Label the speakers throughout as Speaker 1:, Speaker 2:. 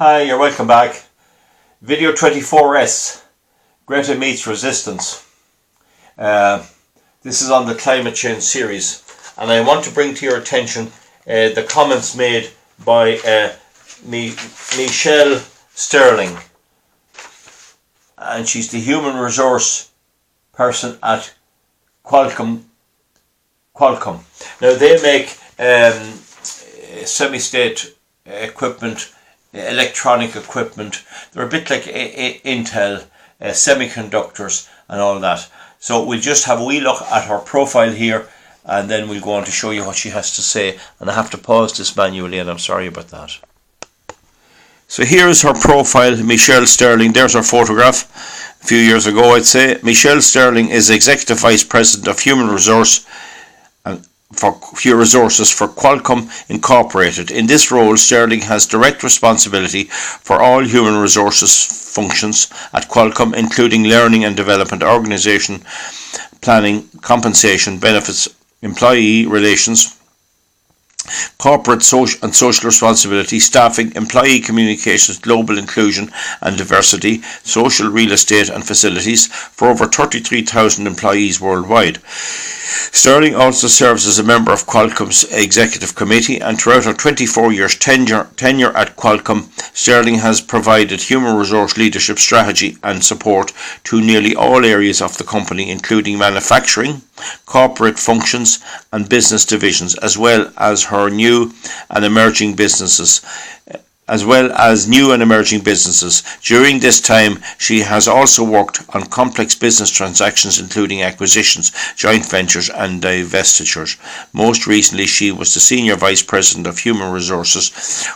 Speaker 1: Hi, you're welcome back. Video 24S, Greta meets resistance. This is on the climate change series, and I want to bring to your attention the comments made by Michelle Sterling, and she's the human resource person at Qualcomm. Now they make semi-state equipment, electronic equipment. They're a bit like Intel, semiconductors and all that. So we'll just have a wee look at her profile here, and then we'll go on to show you what she has to say. And I have to pause this manually, and I'm sorry about that. So here is her profile, Michelle Sterling. There's her photograph a few years ago, I'd say. Michelle Sterling is Executive Vice President of Human Resources for Qualcomm Incorporated. In this role, Sterling has direct responsibility for all human resources functions at Qualcomm, including learning and development, organization, planning, compensation, benefits, employee relations, corporate social responsibility, staffing, employee communications, global inclusion and diversity, social real estate and facilities for over 33,000 employees worldwide. Sterling also serves as a member of Qualcomm's Executive Committee, and throughout her 24 years tenure at Qualcomm, Sterling has provided human resource leadership strategy and support to nearly all areas of the company, including manufacturing, corporate functions and business divisions, as well as new and emerging businesses. During this time, she has also worked on complex business transactions, including acquisitions, joint ventures and divestitures. Most recently, she was the Senior Vice President of Human Resources,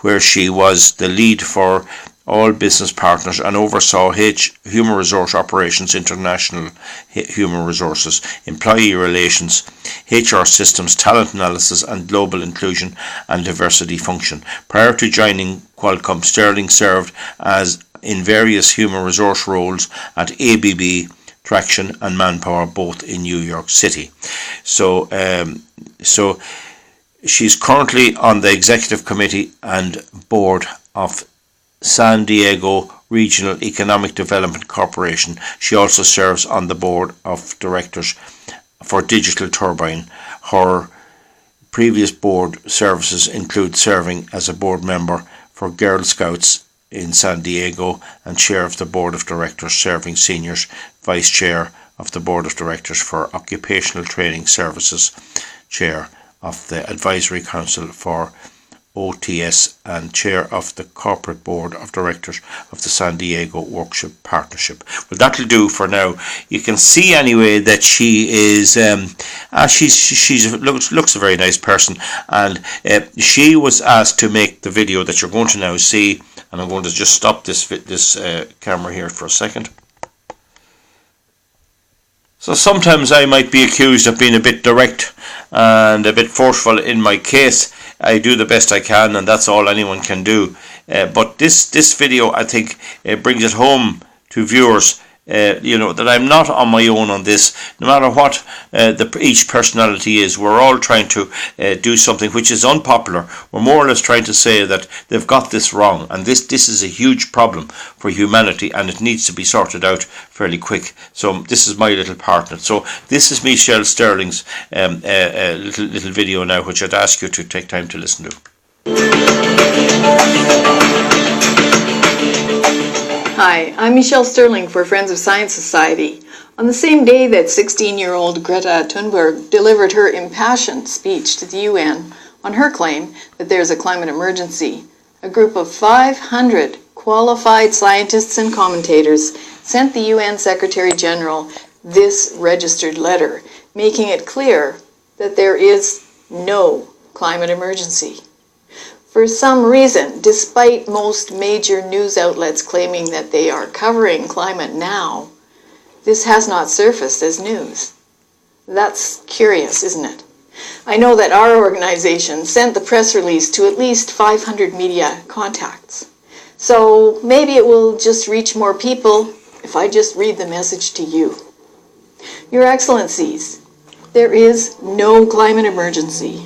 Speaker 1: where she was the lead for all business partners and oversaw human resource operations, international human resources, employee relations, HR systems, talent analysis and global inclusion and diversity function. Prior to joining Qualcomm, Sterling served in various human resource roles at ABB, Traction and Manpower, both in New York City. So she's currently on the Executive Committee and Board of San Diego Regional Economic Development Corporation. She also serves on the Board of Directors for Digital Turbine. Her previous board services include serving as a board member for Girl Scouts in San Diego and chair of the Board of Directors, serving senior vice chair of the Board of Directors for Occupational Training Services, chair of the Advisory Council for OTS and chair of the Corporate Board of Directors of the San Diego Workshop Partnership. Well, that'll do for now. You can see anyway that she is looks a very nice person, and she was asked to make the video that you're going to now see, and I'm going to just stop this camera here for a second. So sometimes I might be accused of being a bit direct and a bit forceful in my case. I do the best I can, and that's all anyone can do. But this video, I think, brings it home to viewers, that I'm not on my own on this. No matter what each personality is, we're all trying to do something which is unpopular. We're more or less trying to say that they've got this wrong, and this is a huge problem for humanity, and it needs to be sorted out fairly quick. So this is my little part in it. So this is Michelle Sterling's little video now, which I'd ask you to take time to listen to.
Speaker 2: Hi, I'm Michelle Sterling for Friends of Science Society. On the same day that 16-year-old Gretta Thunberg delivered her impassioned speech to the UN on her claim that there's a climate emergency, a group of 500 qualified scientists and commentators sent the UN Secretary General this registered letter, making it clear that there is no climate emergency. For some reason, despite most major news outlets claiming that they are covering climate now, this has not surfaced as news. That's curious, isn't it? I know that our organization sent the press release to at least 500 media contacts. So maybe it will just reach more people if I just read the message to you. Your Excellencies, there is no climate emergency.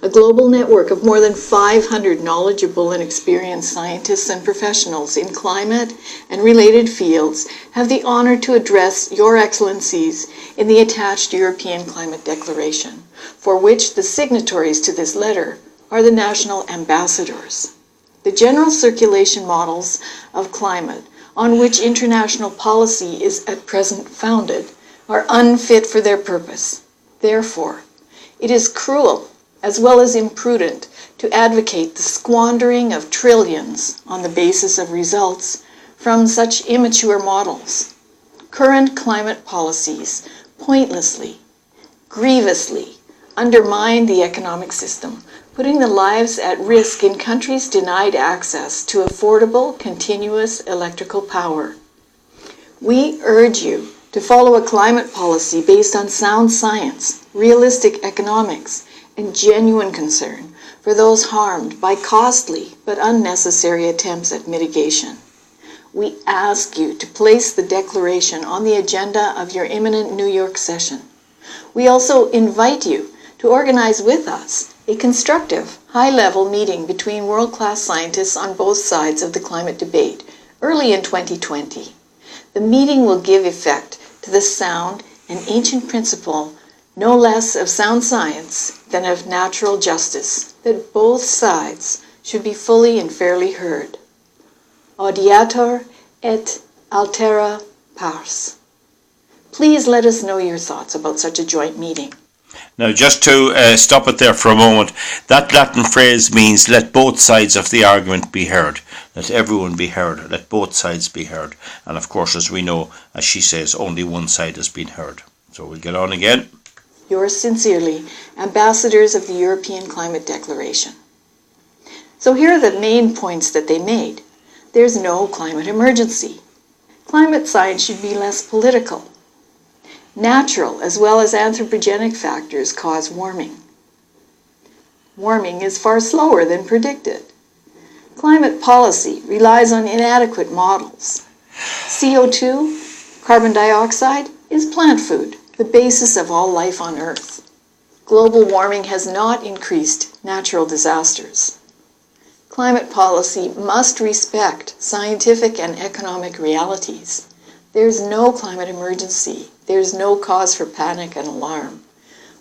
Speaker 2: A global network of more than 500 knowledgeable and experienced scientists and professionals in climate and related fields have the honor to address Your Excellencies in the attached European Climate Declaration, for which the signatories to this letter are the national ambassadors. The general circulation models of climate on which international policy is at present founded are unfit for their purpose. Therefore, it is cruel as well as imprudent to advocate the squandering of trillions on the basis of results from such immature models. Current climate policies pointlessly, grievously undermine the economic system, putting the lives at risk in countries denied access to affordable, continuous electrical power. We urge you to follow a climate policy based on sound science, realistic economics, and genuine concern for those harmed by costly but unnecessary attempts at mitigation. We ask you to place the declaration on the agenda of your imminent New York session. We also invite you to organize with us a constructive, high-level meeting between world-class scientists on both sides of the climate debate early in 2020. The meeting will give effect to the sound and ancient principle no less of sound science than of natural justice, that both sides should be fully and fairly heard. Audiatur et altera pars. Please let us know your thoughts about such a joint meeting.
Speaker 1: Now, just to stop it there for a moment, that Latin phrase means let both sides of the argument be heard. Let everyone be heard. Let both sides be heard. And of course, as we know, as she says, only one side has been heard. So we'll get on again.
Speaker 2: Yours sincerely, ambassadors of the European Climate Declaration. So here are the main points that they made. There's no climate emergency. Climate science should be less political. Natural as well as anthropogenic factors cause warming. Warming is far slower than predicted. Climate policy relies on inadequate models. CO2, carbon dioxide, is plant food, the basis of all life on Earth. Global warming has not increased natural disasters. Climate policy must respect scientific and economic realities. There's no climate emergency. There's no cause for panic and alarm.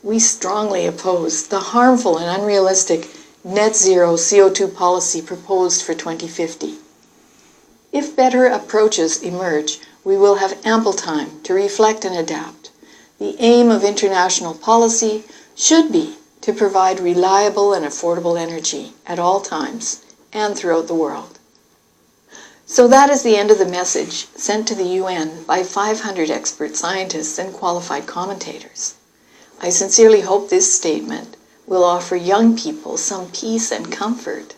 Speaker 2: We strongly oppose the harmful and unrealistic net zero CO2 policy proposed for 2050. If better approaches emerge, we will have ample time to reflect and adapt. The aim of international policy should be to provide reliable and affordable energy at all times and throughout the world. So that is the end of the message sent to the UN by 500 expert scientists and qualified commentators. I sincerely hope this statement will offer young people some peace and comfort.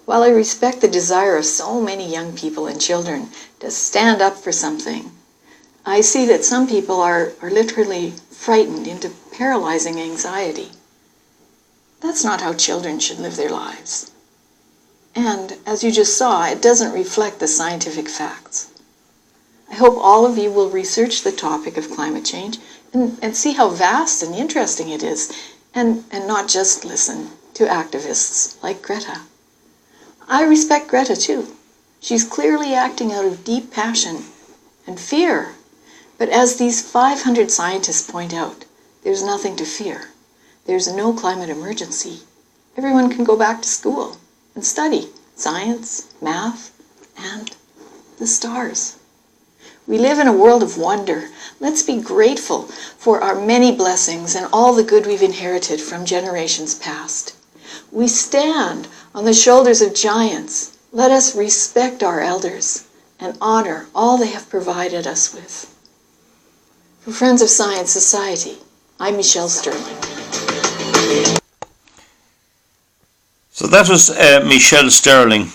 Speaker 2: While I respect the desire of so many young people and children to stand up for something, I see that some people are literally frightened into paralyzing anxiety. That's not how children should live their lives. And, as you just saw, it doesn't reflect the scientific facts. I hope all of you will research the topic of climate change and see how vast and interesting it is, and not just listen to activists like Greta. I respect Greta too. She's clearly acting out of deep passion and fear. But as these 500 scientists point out, there's nothing to fear. There's no climate emergency. Everyone can go back to school and study science, math, and the stars. We live in a world of wonder. Let's be grateful for our many blessings and all the good we've inherited from generations past. We stand on the shoulders of giants. Let us respect our elders and honor all they have provided us with. For Friends of Science Society, I'm Michelle Sterling.
Speaker 1: So that was Michelle Sterling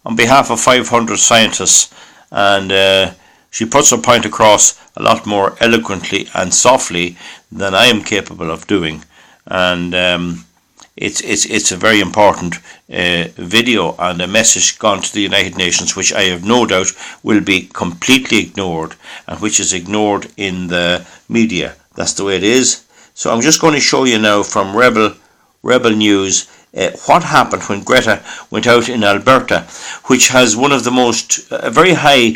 Speaker 1: on behalf of 500 scientists, and she puts her point across a lot more eloquently and softly than I am capable of doing, and it's a very important video and a message gone to the United Nations, which I have no doubt will be completely ignored, and which is ignored in the media. That's the way it is. So I'm just going to show you now from Rebel Rebel News what happened when Greta went out in Alberta, which has one of the most very high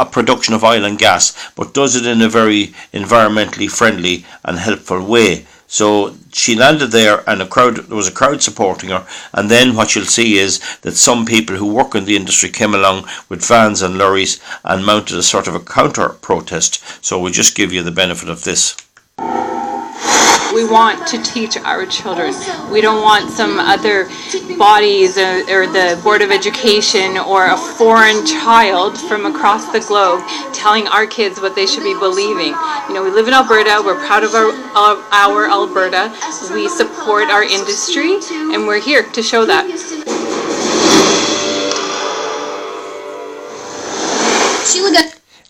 Speaker 1: production of oil and gas, but does it in a very environmentally friendly and helpful way. So she landed there, and there was a crowd supporting her. And then what you'll see is that some people who work in the industry came along with vans and lorries and mounted a sort of a counter protest. So we'll just give you the benefit of this.
Speaker 3: We want to teach our children. We don't want some other bodies or the Board of Education or a foreign child from across the globe telling our kids what they should be believing. You know, we live in Alberta. We're proud of our Alberta. We support our industry, and we're here to show that.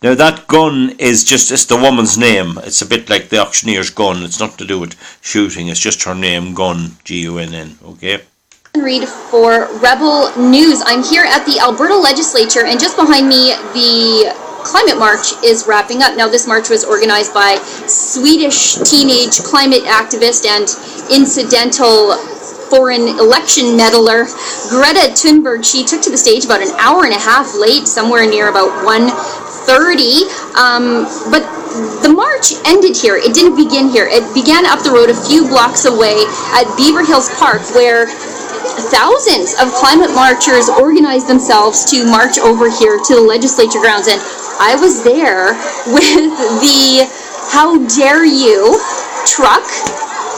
Speaker 1: Now that gun is it's the woman's name. It's a bit like the auctioneer's gun. It's nothing to do with shooting. It's just her name, Gun, G-U-N-N, okay?
Speaker 4: Read for Rebel News. I'm here at the Alberta Legislature, and just behind me, the climate march is wrapping up. Now, this march was organized by Swedish teenage climate activist and incidental foreign election meddler Gretta Thunberg. She took to the stage about an hour and a half late, somewhere near about 1:30, but the march ended here. It didn't begin here. It began up the road a few blocks away at Beaver Hills Park, where thousands of climate marchers organized themselves to march over here to the legislature grounds. And I was there with the How Dare You truck,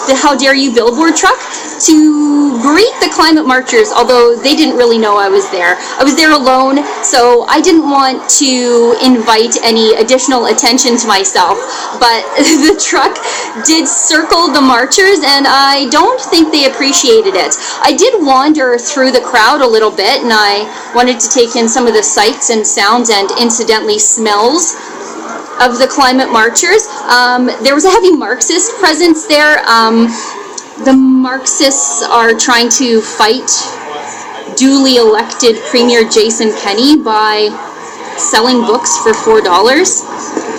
Speaker 4: the How Dare You billboard truck, to greet the climate marchers, although they didn't really know I was there. I was there alone, so I didn't want to invite any additional attention to myself, but the truck did circle the marchers, and I don't think they appreciated it. I did wander through the crowd a little bit, and I wanted to take in some of the sights and sounds and incidentally smells of the climate marchers. There was a heavy Marxist presence there. The Marxists are trying to fight duly elected Premier Jason Kenney by selling books for $4.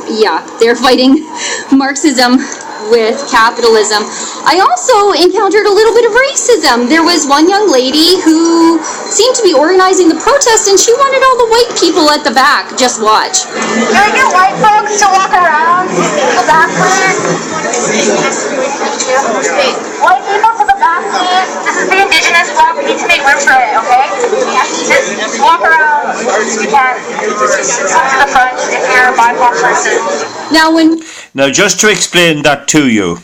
Speaker 4: Yeah, they're fighting Marxism with capitalism. I also encountered a little bit of racism. There was one young lady who seemed to be organizing the protest, and she wanted all the white people at the back. Just watch.
Speaker 5: Can I get white folks to walk around the back, please? White people to the back, please. This is the Indigenous block. We need to make room for it, okay? Just walk around if you can. Come to the front if you're a BIPOC person.
Speaker 1: Now, just to explain that to you,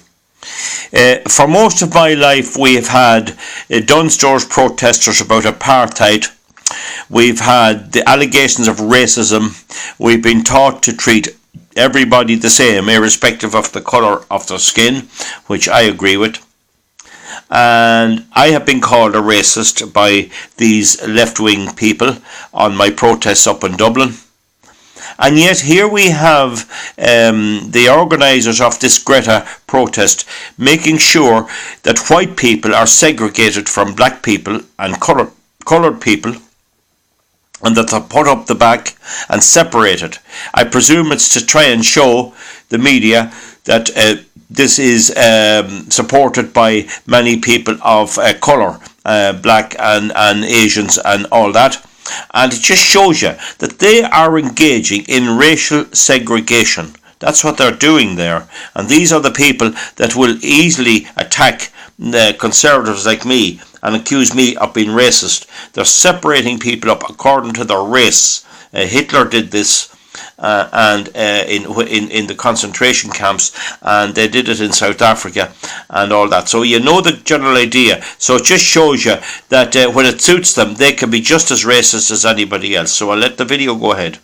Speaker 1: for most of my life we have had Dunstores protesters about apartheid. We've had the allegations of racism. We've been taught to treat everybody the same, irrespective of the colour of their skin, which I agree with. And I have been called a racist by these left-wing people on my protests up in Dublin. And yet here we have the organisers of this Greta protest making sure that white people are segregated from black people and coloured people, and that they're put up the back and separated. I presume it's to try and show the media that this is supported by many people of colour, black and Asians and all that. And it just shows you that they are engaging in racial segregation. That's what they're doing there. And these are the people that will easily attack the conservatives like me and accuse me of being racist. They're separating people up according to their race. Hitler did this in the concentration camps, and they did it in South Africa and all that. So you know the general idea. So it just shows you that when it suits them, they can be just as racist as anybody else. So I'll let the video go ahead.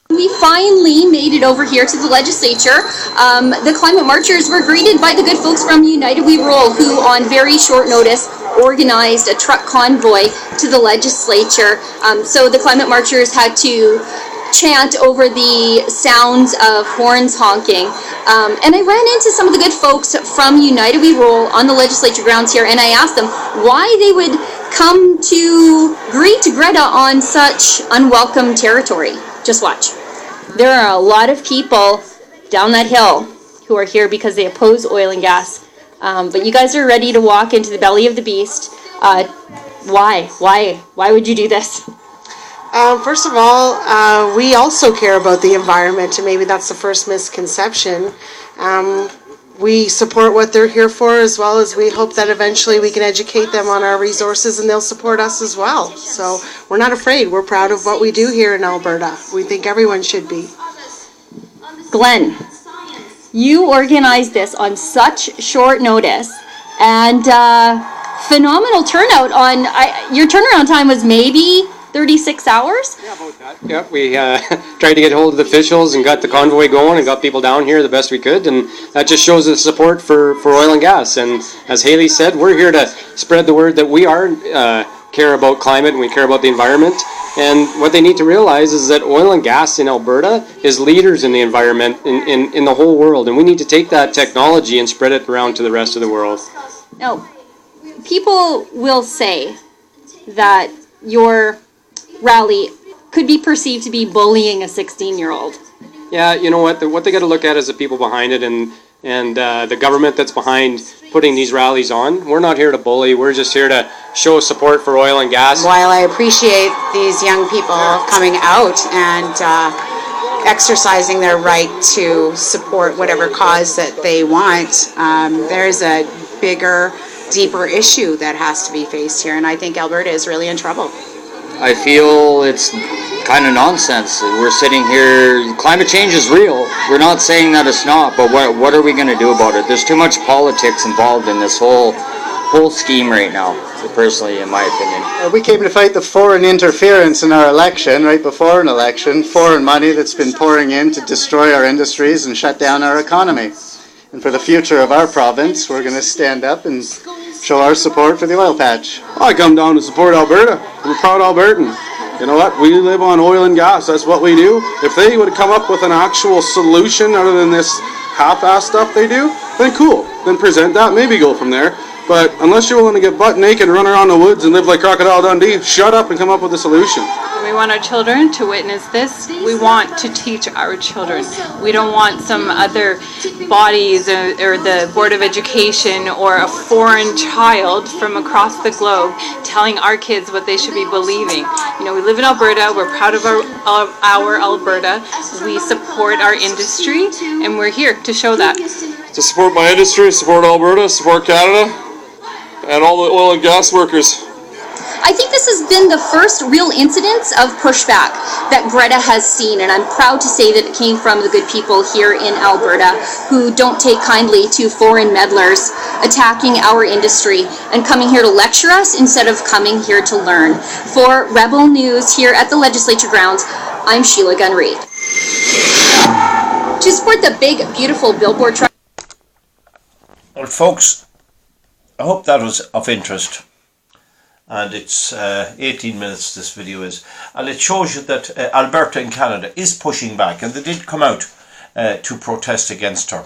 Speaker 4: We finally made it over here to the legislature. The climate marchers were greeted by the good folks from United We Roll, who on very short notice organized a truck convoy to the legislature. So the climate marchers had to chant over the sounds of horns honking. And I ran into some of the good folks from United We Roll on the legislature grounds here, and I asked them why they would come to greet Greta on such unwelcome territory. Just watch. There are a lot of people down that hill who are here because they oppose oil and gas. But you guys are ready to walk into the belly of the beast. Why? Why would you do this?
Speaker 6: First of all, we also care about the environment, and maybe that's the first misconception. We support what they're here for, as well as we hope that eventually we can educate them on our resources and they'll support us as well. So we're not afraid. We're proud of what we do here in Alberta. We think everyone should be.
Speaker 4: Glenn, you organized this on such short notice, and phenomenal turnout. Your turnaround time was maybe 36 hours?
Speaker 7: Yeah, about that. Yeah, we tried to get hold of the officials and got the convoy going and got people down here the best we could, and that just shows the support for oil and gas. And as Haley said, we're here to spread the word that we care about climate and we care about the environment. And what they need to realize is that oil and gas in Alberta is leaders in the environment in the whole world, and we need to take that technology and spread it around to the rest of the world.
Speaker 4: Now, people will say that your rally could be perceived to be bullying a 16-year-old.
Speaker 7: Yeah, you know what? What they got to look at is the people behind it and the government that's behind putting these rallies on. We're not here to bully. We're just here to show support for oil and gas.
Speaker 8: While I appreciate these young people coming out and exercising their right to support whatever cause that they want, there's a bigger, deeper issue that has to be faced here, and I think Alberta is really in trouble.
Speaker 9: I feel it's kind of nonsense. We're sitting here, climate change is real. We're not saying that it's not, but what are we going to do about it? There's too much politics involved in this whole scheme right now, personally, in my opinion.
Speaker 10: We came to fight the foreign interference in our election, right before an election, foreign money that's been pouring in to destroy our industries and shut down our economy. And for the future of our province, we're going to stand up and show our support for the oil patch.
Speaker 11: I come down to support Alberta. I'm a proud Albertan. You know what? We live on oil and gas. That's what we do. If they would come up with an actual solution other than this half-ass stuff they do, then cool. Then present that, maybe go from there. But unless you're willing to get butt naked and run around the woods and live like Crocodile Dundee, shut up and come up with a solution.
Speaker 3: We want our children to witness this. We want to teach our children. We don't want some other bodies or the Board of Education or a foreign child from across the globe telling our kids what they should be believing. You know, we live in Alberta. We're proud of our Alberta. We support our industry, and we're here to show that.
Speaker 11: To support my industry, support Alberta, support Canada, and all the oil and gas workers.
Speaker 4: I think this has been the first real incidence of pushback that Gretta has seen, and I'm proud to say that it came from the good people here in Alberta who don't take kindly to foreign meddlers attacking our industry and coming here to lecture us instead of coming here to learn. For Rebel News here at the Legislature grounds, I'm Sheila Gunn-Reid. To support the big, beautiful billboard truck.
Speaker 1: Well, folks, I hope that was of interest. And it's 18 minutes this video is, and it shows you that Alberta in Canada is pushing back, and they did come out to protest against her,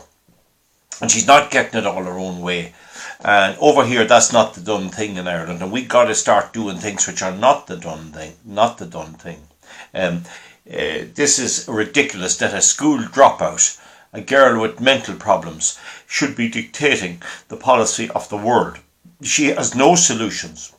Speaker 1: and she's not getting it all her own way. And over here, that's not the done thing in Ireland, and we got to start doing things which are not the done thing. This is ridiculous that a school dropout, a girl with mental problems, should be dictating the policy of the world. She has no solutions.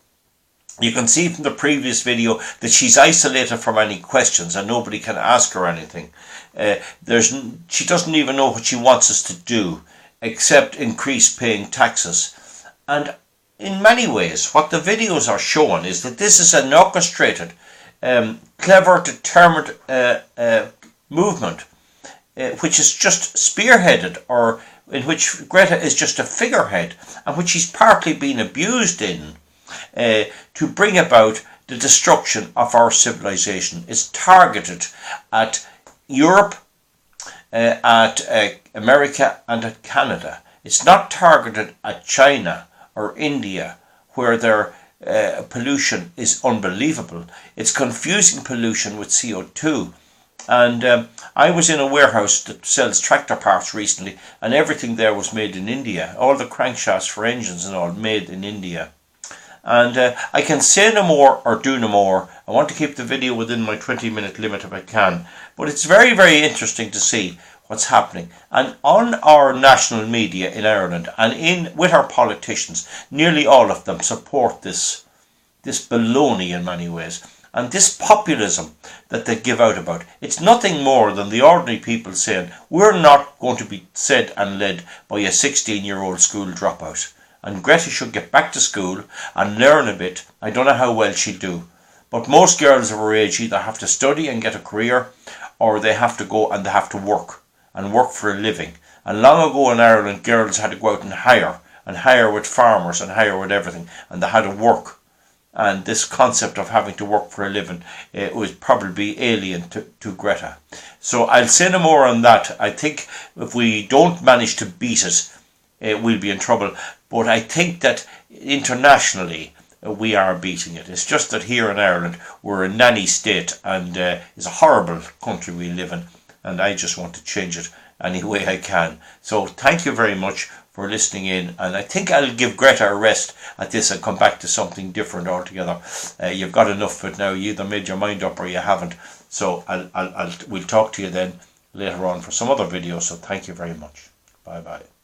Speaker 1: You can see from the previous video that she's isolated from any questions and nobody can ask her anything. She doesn't even know what she wants us to do except increase paying taxes. And in many ways, what the videos are showing is that this is an orchestrated, clever, determined movement, which is just spearheaded, or in which Greta is just a figurehead, and which she's partly been abused in. To bring about the destruction of our civilization. It's targeted at Europe, at America and at Canada. It's not targeted at China or India, where their pollution is unbelievable. It's confusing pollution with CO2. And I was in a warehouse that sells tractor parts recently, and everything there was made in India. All the crankshafts for engines and all made in India. And I can say no more or do no more. I want to keep the video within my 20-minute limit if I can. But it's very, very interesting to see what's happening. And on our national media in Ireland and with our politicians, nearly all of them support this baloney in many ways. And this populism that they give out about, it's nothing more than the ordinary people saying, we're not going to be said and led by a 16-year-old school dropout. And Greta should get back to school and learn a bit. I don't know how well she'll do. But most girls of her age either have to study and get a career, or they have to go and they have to work for a living. And long ago in Ireland, girls had to go out and hire with farmers and hire with everything, and they had to work. And this concept of having to work for a living was probably alien to Greta. So I'll say no more on that. I think if we don't manage to beat it, we'll be in trouble. But I think that internationally, we are beating it. It's just that here in Ireland we're a nanny state, and it's a horrible country we live in, and I just want to change it any way I can. So thank you very much for listening in, and I think I'll give Greta a rest at this and come back to something different altogether. You've got enough of it now. You either made your mind up or you haven't. So we'll talk to you then later on for some other videos. So thank you very much. Bye bye.